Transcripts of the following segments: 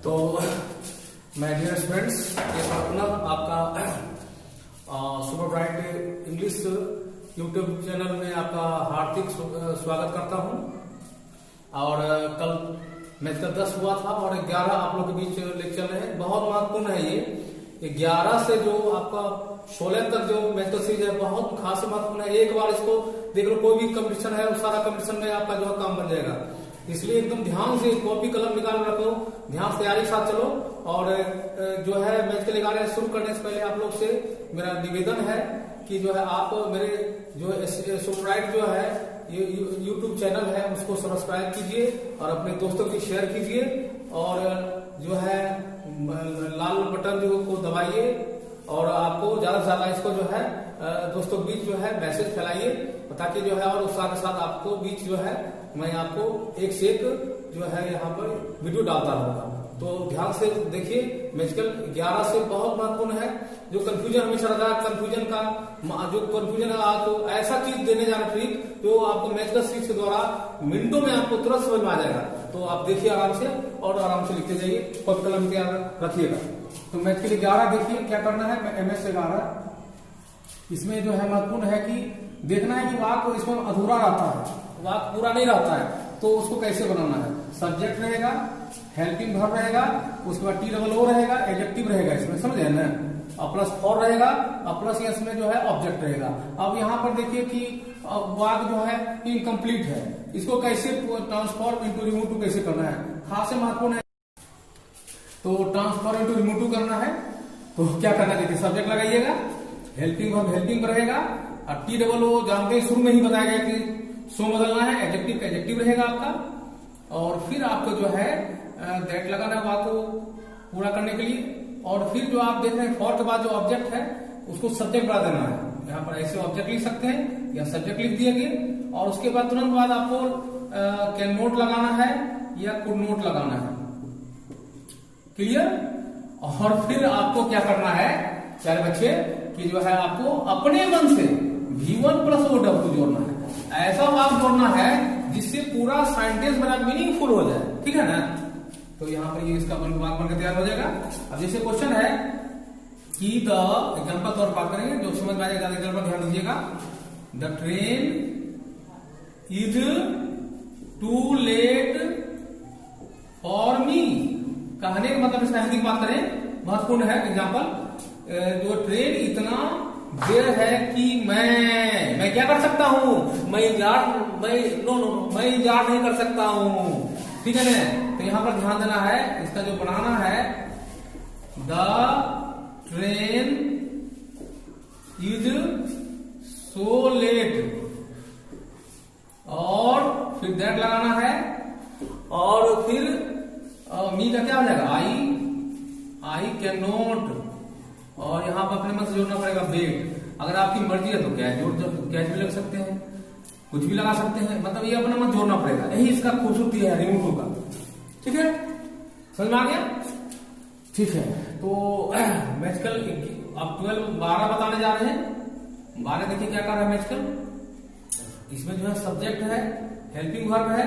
तो my dear students, ये पुनः आपका super bright English YouTube channel में आपका हार्दिक स्वागत करता हूं। और कल मैथ का 10 हुआ था और 11 आप लोग के बीच लेक्चर रहे। बहुत महत्वपूर्ण है ये 11 से जो आपका 16 तक जो मैथ का सीरीज है बहुत खास महत्वपूर्ण है। एक बार इसको देख लो, कोई भी कंपटीशन है, सारा कंपटीशन में आपका जो है काम बन जाएगा। इसलिए एकदम ध्यान से कॉपी कलम निकाल रखो, ध्यान से तैयारी के साथ चलो। और जो है मैथ के लिए शुरू करने से पहले आप लोग से मेरा निवेदन है कि जो है आप मेरे जो सुपरब्राइट जो है यूट्यूब चैनल है उसको सब्सक्राइब कीजिए और अपने दोस्तों की शेयर कीजिए और जो है लाल बटन जो को दबाइए और आपको ज्यादा से ज्यादा इसको जो है दोस्तों के बीच जो है मैसेज फैलाइए, ताकि जो है और उसके साथ आपको बीच जो है मैं आपको एक से एक जो है यहाँ पर वीडियो डालता रहूंगा। तो ध्यान से देखिए, मैजिकल 11 से बहुत महत्वपूर्ण है। जो कंफ्यूजन हमेशा रहता है, कंफ्यूजन का जो कंफ्यूजन है आपको ऐसा चीज देने जा रहा ट्रिक जो आपको मैजिकल सीरीज के द्वारा मिनटों में आपको तुरंत समझ में आ जाएगा। तो आप देखिए आराम से और आराम से लिखते जाइए, कॉपी कलम तैयार रखिएगा। तो मैथ के लिए 11 देखिए क्या करना है। MS 11 इसमें जो है महत्वपूर्ण है कि देखना है कि वाक्य इसमें अधूरा रहता है, वाक्य पूरा नहीं रहता है, तो उसको कैसे बनाना है। सब्जेक्ट रहेगा, हेल्पिंग वर्ब रहेगा, उसके बाद TOO रहेगा, एडजेक्टिव रहेगा इसमें, समझे ना। और प्लस फॉर रहेगा और प्लस इसमें जो है ऑब्जेक्ट रहेगा। अब यहाँ पर देखिए कि वाक्य जो है इनकम्प्लीट है, इसको कैसे ट्रांसफॉर्म इनटू रिमूव टू कैसे करना है, खास महत्वपूर्ण है। तो ट्रांसफॉर्म इनटू रिमूव टू करना है तो क्या करना है, सब्जेक्ट लगाइएगा, हेल्पिंग वर्ब हेल्पिंग रहेगा और TOO जानते शुरू में ही बताया गया कि सो बदलना है, एडजेक्टिव का एडजेक्टिव रहेगा आपका। और फिर आपको जो है दैट लगाना है वाक्य को पूरा करने के लिए। और फिर जो आप देख रहे हैं फॉर के बाद जो ऑब्जेक्ट है उसको सब्जेक्ट बना देना है। यहाँ पर ऐसे ऑब्जेक्ट लिख सकते हैं या सब्जेक्ट लिख दिए गए। और उसके बाद तुरंत बाद आपको कैन नोट लगाना है या कुड नोट लगाना है। क्लियर। और फिर आपको क्या करना है प्यारे बच्चे कि जो है आपको अपने मन से V1 + OW जोड़ना है। ऐसा वाक्य जोड़ना है जिससे पूरा सेंटेंस मेरा मीनिंगफुल हो जाए, ठीक है ना। तो यहाँ पर ये इसका वाक्य बनकर तैयार हो जाएगा। अब जैसे क्वेश्चन है कि द एग्जाम्पल तौर पर बात करेंगे, जो समझ में आ जाएगा एग्जाम्पल ध्यान दीजिएगा। The train is too late for me. कहने का मतलब इसका हिंदी की बात करें महत्वपूर्ण है। एग्जाम्पल, जो ट्रेन इतना देर है कि मैं क्या कर सकता हूं, मैं इंतजार नहीं कर सकता हूं, ठीक है ना। तो यहां पर ध्यान देना है, इसका जो बनाना है the train is so let और फिर दैट लगाना है। और फिर मी का क्या हो जाएगा, आई कैन नॉट। और यहाँ पर अपने मन से जोड़ना पड़ेगा वेट। अगर आपकी मर्जी है तो कैच भी लग सकते हैं, कुछ भी लगा सकते हैं, मतलब ये अपने मन जोड़ना पड़ेगा। यही इसका खूबसूरती है रिमूव का, ठीक है। समझ में आ गया, ठीक है। तो मैजिकल अब 12 बताने जा रहे हैं। 12 देखिए क्या कर रहा है मैजिकल। इसमें जो है सब्जेक्ट है, हेल्पिंग वर्ब है,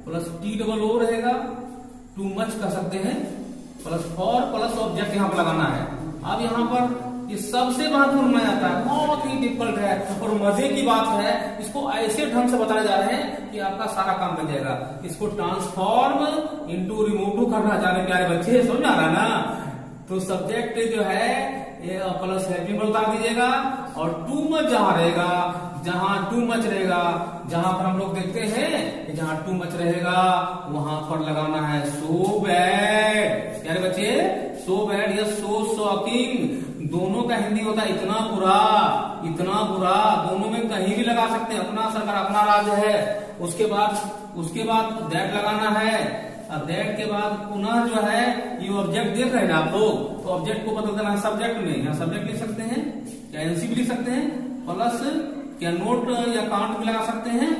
प्लस TOO रहेगा, टू मच कर सकते हैं, प्लस फॉर प्लस ऑब्जेक्ट यहाँ पर लगाना है। अब यहाँ पर ये सबसे महत्वपूर्ण माना जाता है, बहुत ही डिफिकल्ट है। और मजे की बात है, इसको ऐसे ढंग से बताने जा रहे हैं कि आपका सारा काम बन जाएगा। इसको ट्रांसफॉर्म इनटू रिमूव टू करना जाने प्यारे बच्चे, समझ आ रहा ना। तो सब्जेक्ट जो है ये प्लस हेल्पिंग वर्ब उतार दीजिएगा और टू मच जहां रहेगा, जहां टू मच रहेगा, जहां पर हम लोग देखते हैं जहां टू मच रहेगा वहां पर लगाना है सो बैड। प्यारे बच्चे, सो बैड या सो शॉकिंग दोनों का हिंदी होता है इतना बुरा, इतना बुरा। दोनों में कहीं भी लगा सकते हैं, अपना सरकार अपना राज है। उसके बाद दैट लगाना है। दैट के बाद पुनः जो है ये ऑब्जेक्ट देख रहे हैं आप लोग, तो ऑब्जेक्ट को बदल देना है सब्जेक्ट में। यहाँ सब्जेक्ट लिख सकते हैं या NC भी लिख सकते हैं, प्लस क्या नोट या काउंट भी लगा सकते हैं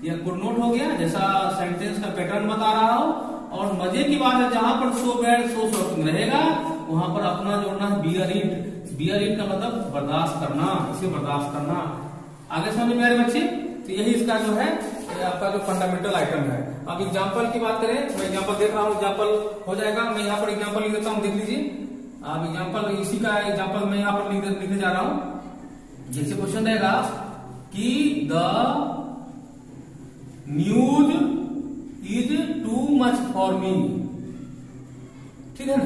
या गुड नोट हो गया, जैसा सेंटेंस का पैटर्न बता रहा हो। और मजे की बात है जहां पर सो बैड सो शॉकिंग रहेगा वहां पर अपना जोड़ना है बियर इट। बियर इट का मतलब बर्दाश्त करना, इसे बर्दाश्त करना। आगे समझ में आ रहे बच्चे। तो यही इसका जो है आपका जो फंडामेंटल आइटम है। अब एग्जाम्पल की बात करें, मैं एग्जाम्पल देख रहा हूँ, एग्जाम्पल हो जाएगा। मैं यहाँ पर एग्जाम्पल लिख देता हूँ, देख लीजिए। अब एग्जाम्पल, इसी का एग्जाम्पल मैं यहाँ पर लिखने जा रहा हूँ। जैसे क्वेश्चन रहेगा कि the news is too much for me, ठीक है ना।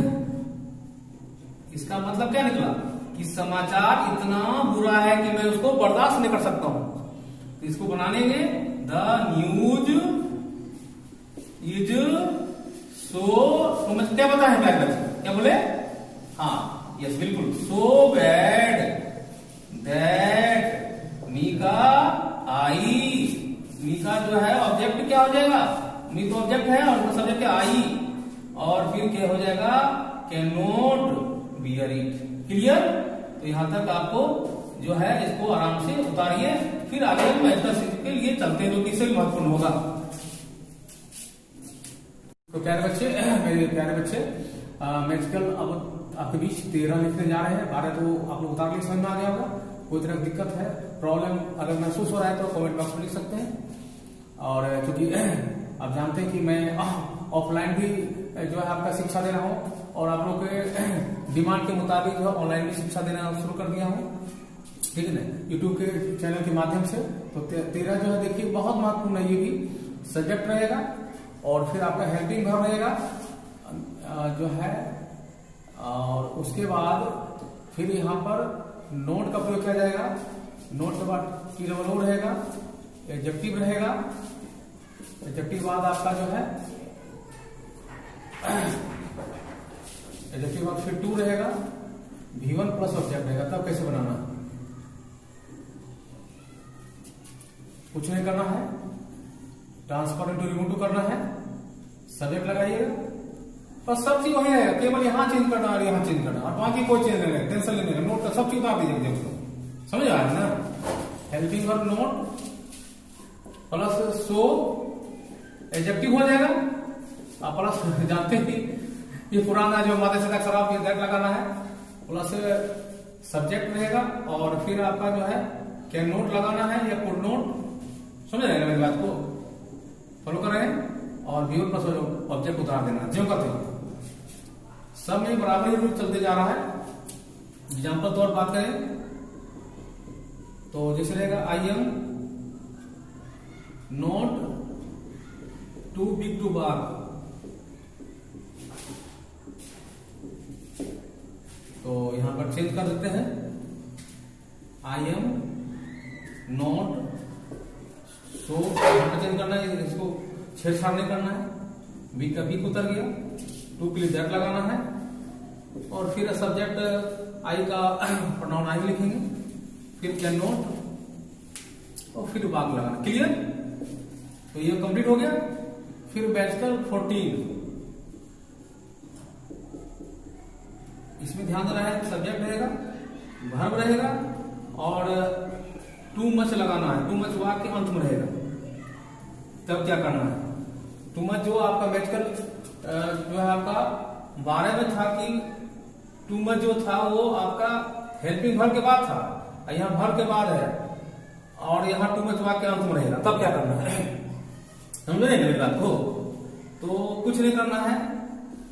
इसका मतलब क्या निकला कि समाचार इतना बुरा है कि मैं उसको बर्दाश्त नहीं कर सकता हूं। तो इसको बनाने में द न्यूज इज सो, तुम्हें क्या पता है क्या बच्चे, क्या बोले? हाँ, यस, बिल्कुल, सो बैड दैट मीका आई। मीका जो है ऑब्जेक्ट क्या हो जाएगा? मी तो ऑब्जेक्ट है और सब्जेक्ट क्या? आई, और फिर क्या हो जाएगा? Can not bear it. Clear? तो यहां तक आपको जो है इसको आराम से उतारिए, फिर आगे मैथड के लिए चलते हैं जो कि इससे महत्वपूर्ण होगा। तो प्यारे बच्चे, मेरे प्यारे बच्चे, मैजिकल अब आपके बीच 13 लिखने जा रहे हैं। 12 तो आप लोग उतार लिए, समझ में आ गया होगा। कोई तरह की दिक्कत है, प्रॉब्लम अगर महसूस हो रहा है तो कमेंट बॉक्स में लिख सकते हैं। और क्योंकि आप जानते हैं कि मैं ऑफलाइन भी जो है आपका शिक्षा दे रहा हूँ, और आप लोग के डिमांड के मुताबिक जो है ऑनलाइन भी शिक्षा देना शुरू कर दिया हूँ, ठीक है ना, यूट्यूब के चैनल के माध्यम से। तो 13 जो है देखिए बहुत महत्वपूर्ण है। ये भी सब्जेक्ट रहेगा और फिर आपका हेल्पिंग वर्ब रहेगा जो है, और उसके बाद फिर यहाँ पर नोट का प्रयोग किया जाएगा। नोट के बाद टी डबल ओ रहेगा, एडजेक्टिव रहेगा, एडजेक्टिव बाद आपका जो है एडजेक्टिव बाद फिर टू रहेगा, V1 प्लस ऑब्जेक्ट रहेगा। तब कैसे बनाना है? कुछ नहीं करना है, ट्रांसफर इनटू रिमूव टू करना है, सब्जेक्ट लगाइएगा, बस सब चीज वही रहेगा, केवल यहाँ चेंज करना और यहाँ चेंज करना, और बाकी कोई चेंज नहीं है, टेंशन नहीं है। नोट का सब चीज उतार दीजिए, समझ आ रहा है ना। Helping verb note plus so adjective हो जाएगा, प्लस जानते हैं ये पुराना जो मादे से खराब ये दैट लगाना है, प्लस सब्जेक्ट रहेगा, और फिर आपका जो है कैन नोट लगाना है या कुड नोट। समझ रहे हैं मेरी बात को? फॉलो कर रहे हैं? और V1 प्लस ऑब्जेक्ट उतार देना, ज्यों का त्यों। सब में बराबर ही रूल चलते जा रहा है। एग्जाम्पल तौर बात करें तो जैसे रहेगा I am not too big to bark. तो यहां पर चेंज कर देते हैं, I am not so, change करना है, इसको छेड़छाड़ नहीं करना है। बी का बी उतर गया, टू के लिए दैट लगाना है, और फिर सब्जेक्ट आई का प्रोनाउन आई लिखेंगे, फिर कैन नॉट, और फिर बाग लगाना। क्लियर? तो ये कंप्लीट हो गया। फिर मैजिकल 14, इसमें ध्यान देना है, सब्जेक्ट रहेगा, वर्ब रहेगा, और टू मच लगाना है। टू मच वाक्य के अंत में रहेगा। तब क्या करना है? टू मच जो आपका मैजिकल जो है आपका 12 में था कि टू मच जो था वो आपका हेल्पिंग वर्ब के बाद था, यहाँ वर्ब के बाद है, और यहाँ टू मच वाक्य के अंत में रहेगा। तब क्या करना है? समझ रहे मेरी बात को? तो कुछ नहीं करना है,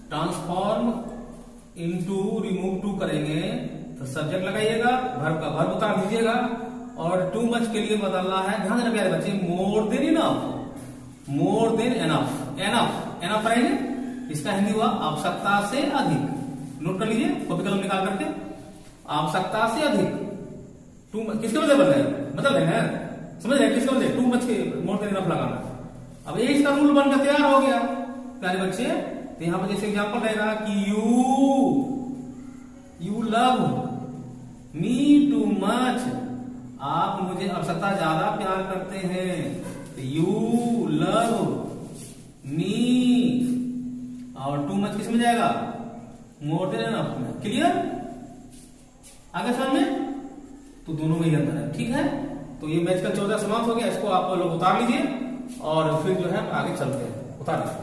ट्रांसफॉर्म इनटू रिमूव टू करेंगे, तो सब्जेक्ट लगाइएगा, वर्ब का वर्ब उतार दीजिएगा, और टू मच के लिए बदलना है, ध्यान देना प्यारे बच्चे, more than enough, more than enough. Enough enough रहेंगे, इसका हिंदी हुआ आवश्यकता से अधिक। नोट कर लीजिए कॉपी कलम निकाल करके, आवश्यकता से अधिक। टू मच किसके वजह बदल रहे मतलब है ना, समझ रहे किसके वजह? टू मच के मोर देन इनफ लगाना। अब ये इसका रूल बनकर तैयार हो गया प्यारे बच्चे। तो यहां पर जैसे एग्जाम्पल रहेगा कि you love me too much, आप मुझे आवश्यकता ज्यादा प्यार करते हैं। यू लव मी, और टू मच किस में जाएगा? मोर देन एनफ में। क्लियर? आगे सामने तो दोनों में ही अंतर है, ठीक है। तो ये मैच का 14 समाप्त हो गया, इसको आप लोग उतार लीजिए, और फिर जो है आगे चलते हैं। उतार लीजिए।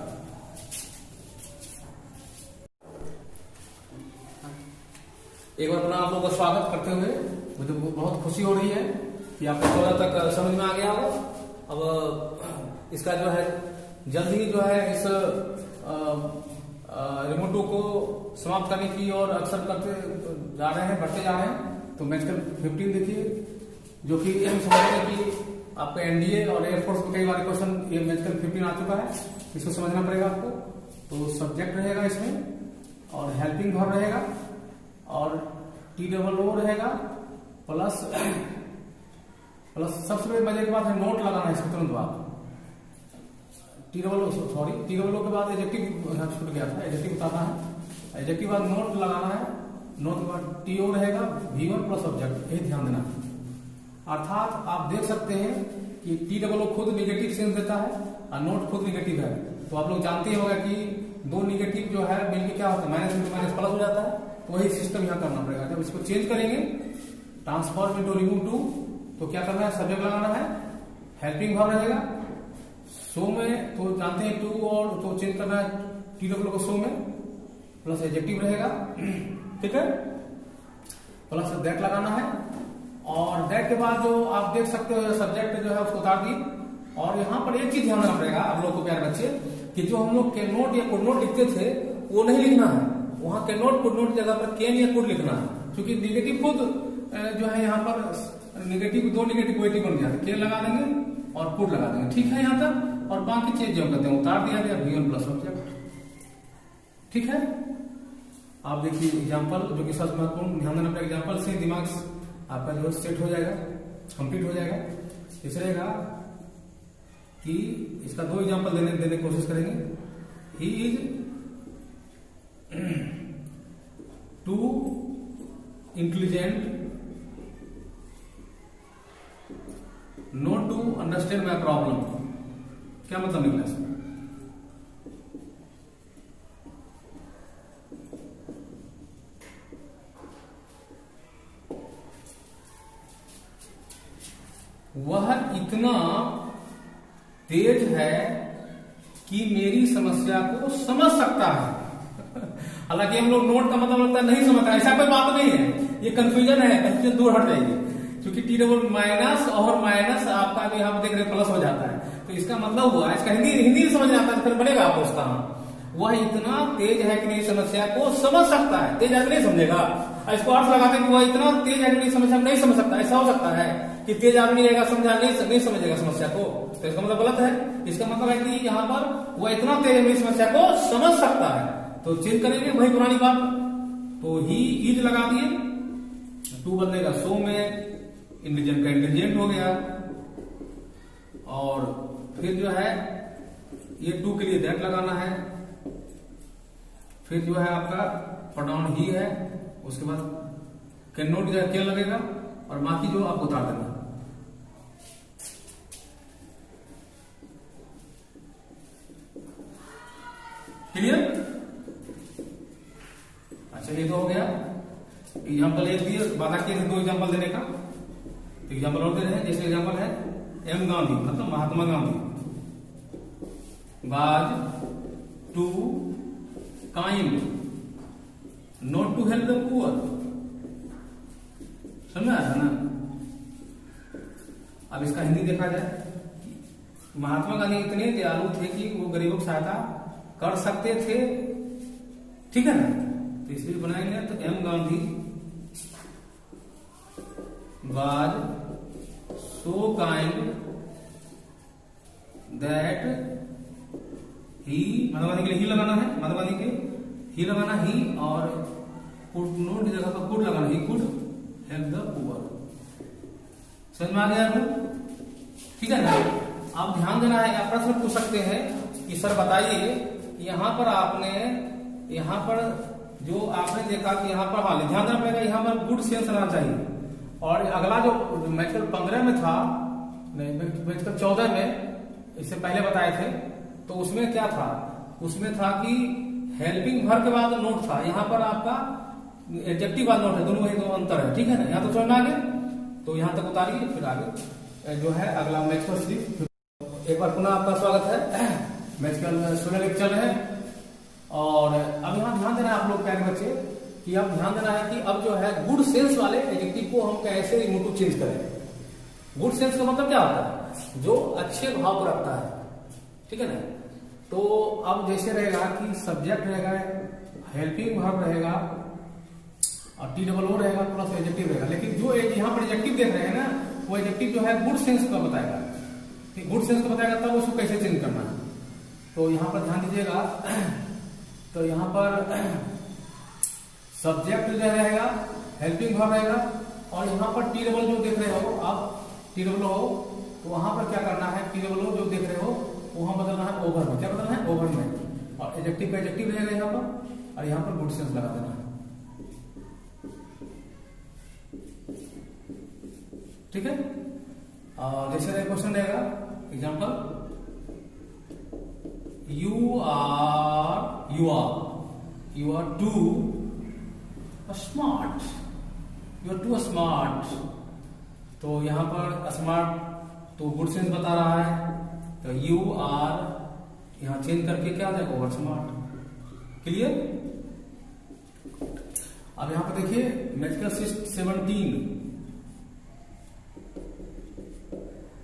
एक बार पुनः आप लोगों का स्वागत करते हुए मुझे बहुत खुशी हो रही है कि आपको 14 तक समझ में आ गया हो। अब इसका जो है जल्द ही जो है इस रिमोटो को समाप्त करने की और अक्सर करते जा रहे हैं, बढ़ते जा रहे हैं। तो मैजिकल 15 देखिए, जो कि हम समझ रहे हैं कि आपका एनडीए और एयरफोर्स में कई बार क्वेश्चन ये मैजिकल 15 आ चुका है, इसको समझना पड़ेगा आपको। तो सब्जेक्ट रहेगा इसमें, और हेल्पिंग वर्ब रहेगा, और TOO रहेगा, प्लस सबसे बड़ी मजे की बात है नोट लगाना है इसके तुरंत बाद। TOO के बाद एडजेक्टिव छूट गया था, एडजेक्टिव बताना है। एडजेक्टिव बाद नोट लगाना है, नोट के बाद TO रहेगा, V1 प्लस ऑब्जेक्ट, यही ध्यान देना है। अर्थात आप देख सकते हैं कि TOO खुद निगेटिव सेंस देता है और नोट खुद निगेटिव है। तो आप लोग जानते ही होगा कि दो निगेटिव जो है मिलकर क्या होता है, माइनस इंटू माइनस प्लस हो जाता है। तो वही सिस्टम यहाँ करना पड़ेगा। जब इसको चेंज करेंगे ट्रांसफॉर्म इंटू रिमूव टू, तो क्या करना है, सब्जेक्ट लगाना है, हेल्पिंग वर्ब रहेगा, सो में तो जानते हैं टू, और तो चेंज करना है TOO को सो में, प्लस एडजेक्टिव रहेगा, ठीक है, प्लस दैट लगाना है। और दैट के बाद जो आप देख सकते हो सब्जेक्ट जो है उसको उतार दी। और यहाँ पर एक चीज ध्यान रखना पड़ेगा आप लोग को प्यारे बच्चे, कि जो हम लोग कैन नॉट या कुड नॉट लिखते थे वो नहीं लिखना है। वहां कैन नॉट कुड नॉट जगह पर कैन या कुड लिखना है, क्योंकि निगेटिव खुद जो है यहाँ पर निगेटिव, दो निगेटिव पॉजिटिव बन गया, कैन लगा देंगे और कुड लगा देंगे, ठीक है यहाँ तक। और बाकी चीज जो करते हैं उतार दिया गया V1 प्लस ऑब्जेक्ट, ठीक है। आप देखिए एग्जाम्पल, जो कि सबसे महत्वपूर्ण ध्यान देना पड़ेगा, एग्जाम्पल से दिमाग आपका जो सेट हो जाएगा, कंप्लीट हो जाएगा। इस रहेगा कि इसका दो एग्जाम्पल देने की कोशिश करेंगे। He is too intelligent not to understand my problem. क्या मतलब निकला इसमें? वह इतना तेज है कि मेरी समस्या को समझ सकता है। हालांकि हम लोग नोट का मतलब लगता है नहीं समझता, ऐसा कोई बात नहीं है, ये कंफ्यूजन है, कंफ्यूजन दूर हट जाएगी। क्योंकि TOO माइनस और माइनस आपका भी यहाँ देख रहे प्लस हो जाता है, तो इसका मतलब हुआ, इसका हिंदी समझ में आता है, फिर बनेगा आपको उसका। वह इतना तेज है कि मेरी समस्या को समझ सकता है, तेज है नहीं समझेगा। इसको अर्थ लगाते हैं कि वह इतना तेज है कि मेरी समस्या को नहीं समझ सकता। ऐसा हो सकता है कि तेज आदमी रहेगा, समझा नहीं समझेगा समस्या को, तो इसका मतलब गलत है। इसका मतलब है कि यहाँ पर वह इतना तेज है मेरी समस्या को समझ सकता है। तो चेंज करेंगे वही पुरानी बात। तो ही इज लगा दिए, टू बदलेगा सो में, इंटेलिजेंट का इंटेलिजेंट हो गया, और फिर जो है ये टू के लिए दैट लगाना है। फिर जो है आपका प्रोनाउन ही है, उसके बाद कैन नॉट क्या लगेगा, और बाकी जो आपको उतार देना। क्लियर? अच्छा, ये तो हो गया। एग्जाम्पल एक दिए, वादा किए थे दो एग्जाम्पल देने का, तो एग्जाम्पल और दे रहे हैं। जैसे एग्जाम्पल है M गांधी, मतलब Mahatma Gandhi, was too kind not to help the poor. समझ आया ना? अब इसका हिंदी देखा जाए, महात्मा गांधी इतने दयालु थे कि वो गरीबों की सहायता कर सकते थे, ठीक है ना? तो इसलिए बनाएंगे तो M Gandhi was so kind that he, Madhubani के लिए ही लगाना है, मधुबनी के ही लगाना, ही, और कुड नॉट की जगह पर कुड लगाना, he could help the poor. समझ में आ गया आपको? ठीक है ना? आप ध्यान देना है, आप प्रश्न पूछ सकते हैं कि सर बताइए, यहाँ पर आपने, यहाँ पर जो आपने देखा कि यहाँ पर, हाँ ध्यान देना पड़ेगा, यहाँ पर गुड सेंस रहना चाहिए। और अगला जो मैजिकल 15 में था, नहीं मैजिकल 14 में, इससे पहले बताए थे, तो उसमें क्या था? उसमें था कि हेल्पिंग वर्ब के बाद नोट था, यहाँ पर आपका एडजेक्टिव बाद नोट है, दोनों में दो अंतर है, ठीक है ना? यहाँ तो समझ आगे, तो यहाँ तक उतारिए, फिर आगे जो है अगला मैजिकल स्लिप। एक बार पुनः आपका स्वागत है। मैजिकल 16 लेक्चर है, और अब यहाँ ध्यान देना है आप लोग प्यारे बच्चे, कि अब ध्यान देना है कि अब जो है गुड सेंस वाले एडजेक्टिव को हम कैसे रिमोटिव चेंज करें। गुड सेंस का मतलब क्या होता है? जो अच्छे भाव को रखता है, ठीक है ना? तो अब जैसे रहेगा कि सब्जेक्ट रहेगा, हेल्पिंग वर्ब रहेगा और टी डबल ओ रहेगा प्लस एडजेक्टिव रहेगा। लेकिन जो यहाँ पर एडजेक्टिव देख रहे हैं ना, वो एडजेक्टिव जो है गुड सेंस का बताएगा। गुड सेंस का बताएगा तब उसको कैसे चेंज करना है। तो यहाँ पर ध्यान दीजिएगा। तो यहाँ पर सब्जेक्ट जो रहेगा, हेल्पिंग वर्ब रहेगा और यहाँ पर टी डबल जो देख रहे हो आप, टी डबल हो, तो वहां पर क्या करना है, टी डबल जो देख रहे हो वहां बदलना है ओवर में। क्या बदलना है? ओवर में। और एडजेक्टिव का एडजेक्टिव रहेगा यहाँ पर और यहाँ पर गुड सेंस लगा देना है। ठीक है। और जैसे क्वेश्चन रहेगा example, you are too smart, you are too smart. तो यहां पर स्मार्ट तो गुड सेंस बता रहा है, तो यू आर यहां चेंज करके क्या आ जाएगा? Over smart. क्लियर। अब यहां पर देखिए मैजिकल 17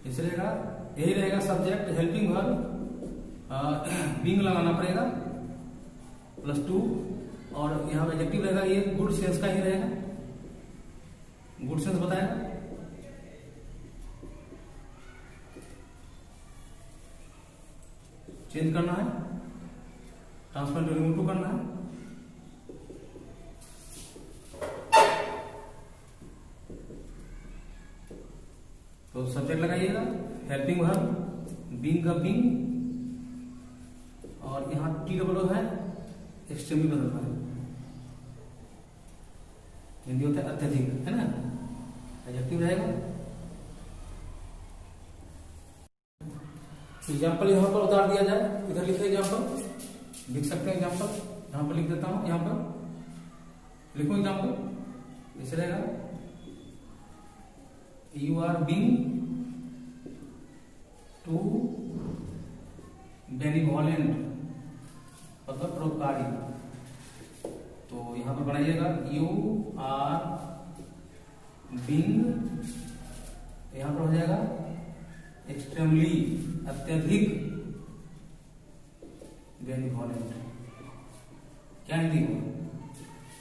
ऐसे रहेगा, यही रहेगा सब्जेक्ट, हेल्पिंग वर्ब, बीइंग लगाना पड़ेगा +2 और यहां एडजेक्टिव रहेगा, ये गुड सेंस का ही रहेगा, गुड सेंस बताएगा। चेंज करना है, ट्रांसफर टू रिमूव टू करना है। तो सब्जेक्ट लगाइएगा, हेल्पिंग वर्ब, बीइंग का बीइंग और यहां टी डबल है, एक्सट्रीमली बदलना है। हिंदी होता है अत्यधिक, है ना, एडजेक्टिव रहेगा। एग्जाम्पल यहां पर उतार दिया जाए, इधर लिखे एग्जाम्पल, लिख सकते हैं एग्जाम्पल, यहां पर लिख देता हूं, यहां पर लिखो एग्जाम्पल, ऐसे रहेगा, you are being too benevolent, मतलब परोपकारी। तो यहां पर बनाइएगा, यू आर बीइंग, यहां पर हो जाएगा एक्सट्रीमली, अत्यधिक बेनिवोलेंट। क्या हिंदी हो?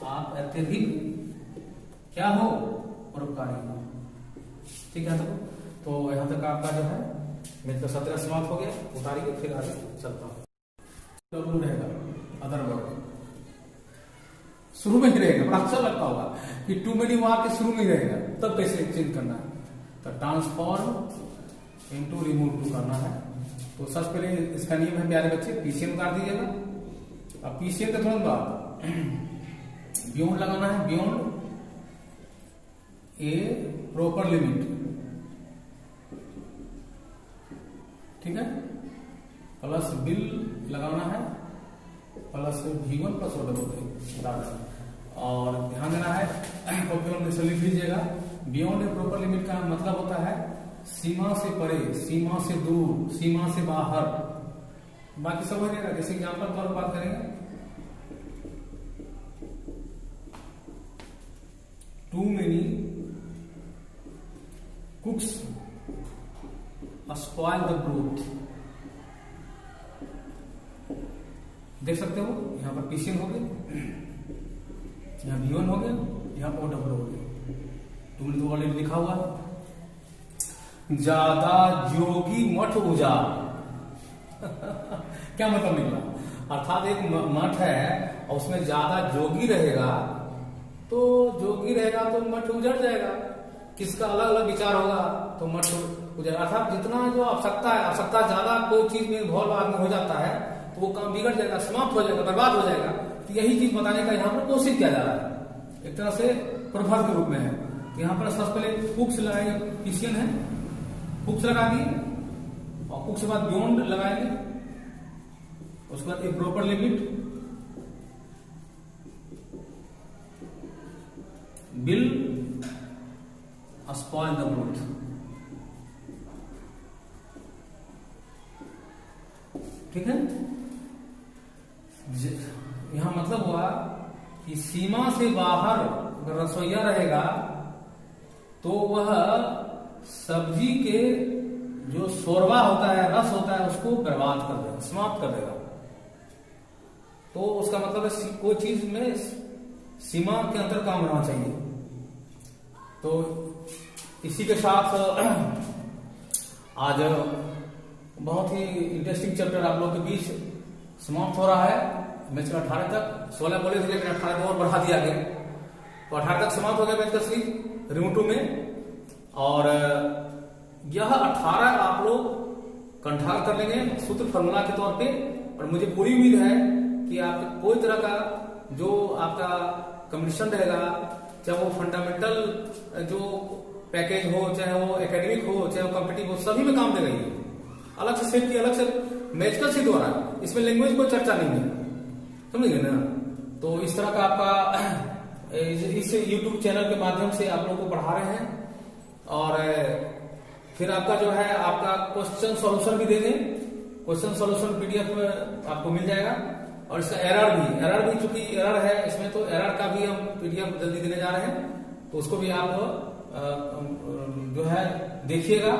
आप अत्यधिक क्या हो? परोपकारी हो। ठीक है। तो यहां तक आपका जो है मैथ 17 समाप्त हो गया। उतारिए, फिर आगे चलता हूं। डब्ल्यू रहेगा अदर वर्ड, शुरू में ही रहेगा, बड़ा अच्छा लगता होगा कि टू मेनी वार के शुरू में ही रहेगा, तब कैसे चेंज करना है। तो ट्रांसफॉर्म इनटू रिमूव टू करना है। तो सबसे पहले इसका नियम है प्यारे बच्चे, पीसीएम उतार दीजिएगा। अब पीसीएम के तुरंत बाद बियॉन्ड लगाना है, बियॉन्ड ए प्रॉपर लिमिट, ठीक है, प्लस बिल लगाना है, प्लस V1 प्लस O और ध्यान देना है, लिख लीजिएगा। बियॉन्ड ए प्रॉपर लिमिट का मतलब होता है सीमा से परे, सीमा से दूर, सीमा से बाहर। बाकी सब हो जाएगा। जैसे एग्जाम्पल पर बात करेंगे, too many cooks spoil the broth. देख सकते हो यहां पर पीसीएम हो गया, यहां V1 हो गया, यहां पर OW हो गया। तुमने तो ऑलरेडी लिखा हुआ है, ज्यादा जोगी मठ उजाड़। क्या मतलब निकला? अर्थात एक मठ है और उसमें ज्यादा जोगी रहेगा, तो जोगी रहेगा तो मठ उजड़ जाएगा। किसका अलग अलग विचार होगा तो मठ उजड़। अर्थात जितना जो आवश्यकता है, आवश्यकता ज्यादा कोई चीज में इन्वॉल्व आदमी हो जाता है तो वो काम बिगड़ जाएगा, समाप्त हो जाएगा, बर्बाद हो जाएगा। तो यही चीज बताने का यहाँ पर कोशिश किया जा रहा है, एक तरह से प्रभाव के रूप में है। तो यहाँ पर सबसे पहले कुक्स लगाएंगे, पीसीएम है, कुक्स लगा दिए और कुक्स के बाद बियॉन्ड लगाएंगे, उसके बाद एक proper limit, bill spoil the broth. ठीक है। यहां मतलब हुआ कि सीमा से बाहर अगर रसोईया रहेगा तो वह सब्जी के जो शोरबा होता है, रस होता है, उसको बर्बाद कर देगा, समाप्त कर देगा। तो उसका मतलब है कोई चीज में सीमा के अंदर काम रहना चाहिए। तो इसी के साथ आज बहुत ही इंटरेस्टिंग चैप्टर आप लोग के बीच समाप्त हो रहा है। मैच का 18 तक 16 बोले थे, लेकिन 18 को और बढ़ा दिया गया, तो 18 तक समाप्त हो गया मैच का सीरीज रिमोटू में। और यह 18 आप लोग कंठाल कर लेंगे सूत्र फॉर्मूला के तौर पे। और मुझे पूरी उम्मीद है कि आप कोई तरह का जो आपका कंपटीशन रहेगा, चाहे वो फंडामेंटल जो पैकेज हो, चाहे वो एकेडमिक हो, चाहे वो कॉम्पिटिटिव हो, सभी में काम देगा ये। अलग से सेट की, अलग से मैजिकल से द्वारा, इसमें लैंग्वेज कोई चर्चा नहीं है, समझेंगे ना। तो इस तरह का आपका इस YouTube चैनल के माध्यम से आप लोगों को पढ़ा रहे हैं। और फिर आपका जो है आपका क्वेश्चन सॉल्यूशन भी दे दें, क्वेश्चन सॉल्यूशन PDF आपको मिल जाएगा। और इसका एरर भी चूंकि एरर है इसमें, तो एरर का भी हम PDF जल्दी देने जा रहे हैं, तो उसको भी आप जो है देखिएगा।